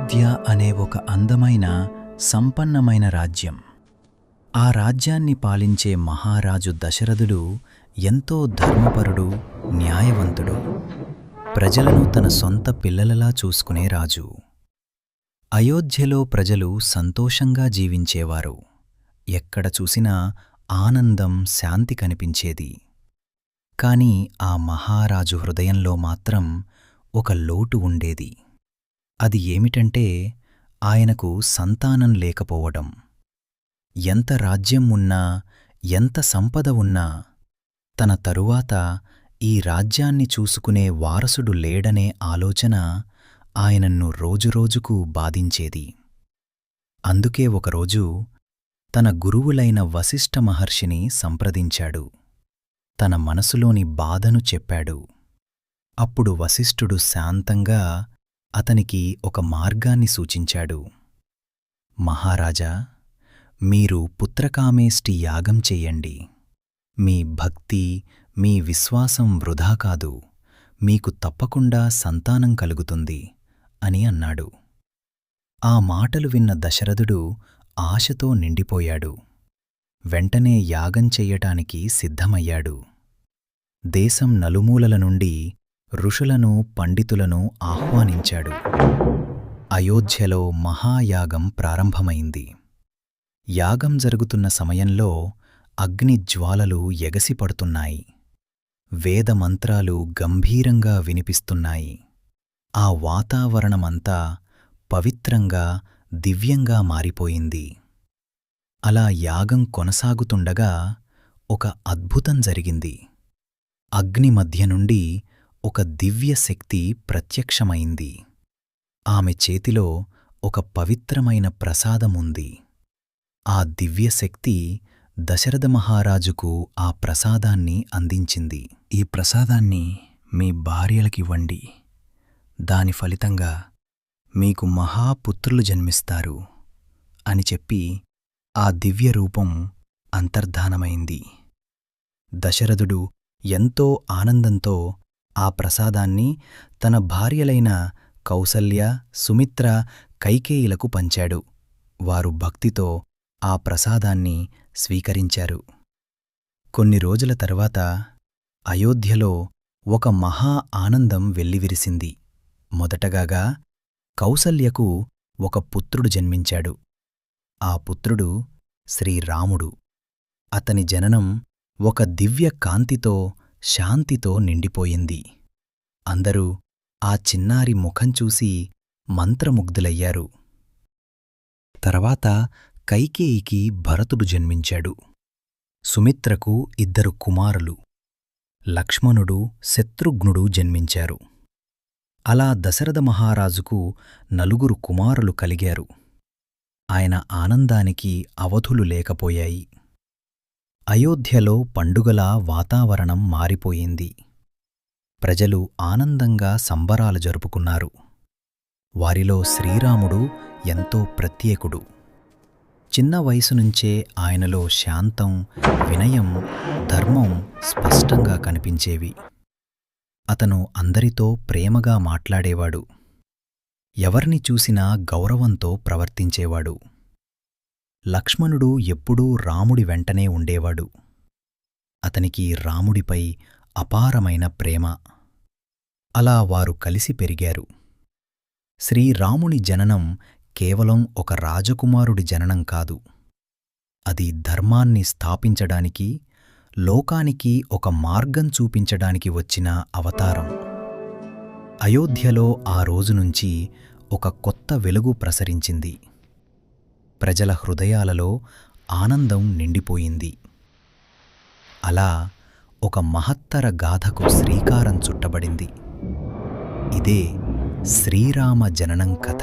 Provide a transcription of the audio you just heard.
అయోధ్య అనే ఒక అందమైన సంపన్నమైన రాజ్యం. ఆ రాజ్యాన్ని పాలించే మహారాజు దశరథుడు ఎంతో ధర్మపరుడు, న్యాయవంతుడు. ప్రజలను తన సొంత పిల్లలలా చూసుకునే రాజు. అయోధ్యలో ప్రజలు సంతోషంగా జీవించేవారు. ఎక్కడ చూసినా ఆనందం, శాంతి కనిపించేది. కాని ఆ మహారాజు హృదయంలో మాత్రం ఒక లోటు ఉండేది. అది ఏమిటంటే ఆయనకు సంతానం లేకపోవడం. ఎంత రాజ్యం ఉన్నా, ఎంత సంపద ఉన్నా, తన తరువాత ఈ రాజ్యాన్ని చూసుకునే వారసుడు లేడనే ఆలోచన ఆయనను రోజురోజుకూ బాధించేది. అందుకే ఒకరోజు తన గురువులైన వశిష్ఠ మహర్షిని సంప్రదించాడు. తన మనసులోని బాధను చెప్పాడు. అప్పుడు వశిష్ఠుడు శాంతంగా అతనికి ఒక మార్గాన్ని సూచించాడు. మహారాజా, మీరు పుత్రకామేష్టి యాగం చెయ్యండి. మీ భక్తి, మీ విశ్వాసం వృధా కాదు. మీకు తప్పకుండా సంతానం కలుగుతుంది అని అన్నాడు. ఆ మాటలు విన్న దశరథుడు ఆశతో నిండిపోయాడు. వెంటనే యాగం చెయ్యటానికి సిద్ధమయ్యాడు. దేశం నలుమూలల నుండి ఋషులను, పండితులను ఆహ్వానించాడు. అయోధ్యలో మహాయాగం ప్రారంభమైంది. యాగం జరుగుతున్న సమయంలో అగ్నిజ్వాలలు ఎగసిపడుతున్నాయి. వేదమంత్రాలు గంభీరంగా వినిపిస్తున్నాయి. ఆ వాతావరణమంతా పవిత్రంగా, దివ్యంగా మారిపోయింది. అలా యాగం కొనసాగుతుండగా ఒక అద్భుతం జరిగింది. అగ్ని మధ్య నుండి ఒక దివ్యశక్తి ప్రత్యక్షమైంది. ఆమె చేతిలో ఒక పవిత్రమైన ప్రసాదముంది. ఆ దివ్యశక్తి దశరథ మహారాజుకు ఆ ప్రసాదాన్ని అందించింది. ఈ ప్రసాదాన్ని మీ భార్యలకివ్వండి. దాని ఫలితంగా మీకు మహాపుత్రులు జన్మిస్తారు అని చెప్పి ఆ దివ్యరూపం అంతర్ధానమైంది. దశరథుడు ఎంతో ఆనందంతో ఆ ప్రసాదాన్ని తన భార్యలైన కౌసల్య, సుమిత్ర, కైకేయిలకు పంచాడు. వారు భక్తితో ఆ ప్రసాదాన్ని స్వీకరించారు. కొన్ని రోజుల తరువాత అయోధ్యలో ఒక మహా ఆనందం వెల్లివిరిసింది. మొదటగా కౌసల్యకు ఒక పుత్రుడు జన్మించాడు. ఆ పుత్రుడు శ్రీరాముడు. అతని జననం ఒక దివ్య కాంతితో, శాంతితో నిండిపోయింది. అందరూ ఆ చిన్నారి ముఖం చూసి మంత్రముగ్ధులయ్యారు. తర్వాత కైకేయికి భరతుడు జన్మించాడు. సుమిత్రకు 2 కుమారులు, లక్ష్మణుడు, శత్రుఘ్నుడు జన్మించారు. అలా దశరథ మహారాజుకు 4 కుమారులు కలిగారు. ఆయన ఆనందానికి అవధులు లేకపోయాయి. అయోధ్యలో పండుగలా వాతావరణం మారిపోయింది. ప్రజలు ఆనందంగా సంబరాలు జరుపుకున్నారు. వారిలో శ్రీరాముడు ఎంతో ప్రత్యేకుడు. చిన్న వయసునుంచే ఆయనలో శాంతం, వినయం, ధర్మం స్పష్టంగా కనిపించేవి. అతను అందరితో ప్రేమగా మాట్లాడేవాడు. ఎవర్ని చూసినా గౌరవంతో ప్రవర్తించేవాడు. లక్ష్మణుడు ఎప్పుడూ రాముడి వెంటనే ఉండేవాడు. అతనికి రాముడిపై అపారమైన ప్రేమ. అలా వారు కలిసి పెరిగారు. శ్రీరాముని జననం కేవలం ఒక రాజకుమారుడి జననం కాదు. అది ధర్మాన్ని స్థాపించడానికి, లోకానికి ఒక మార్గం చూపించడానికి వచ్చిన అవతారం. అయోధ్యలో ఆ రోజునుంచి ఒక కొత్త వెలుగు ప్రసరించింది. ప్రజల హృదయాలలో ఆనందం నిండిపోయింది. అలా ఒక మహత్తర గాథకు శ్రీకారం చుట్టబడింది. ఇదే శ్రీరామ జననం కథ.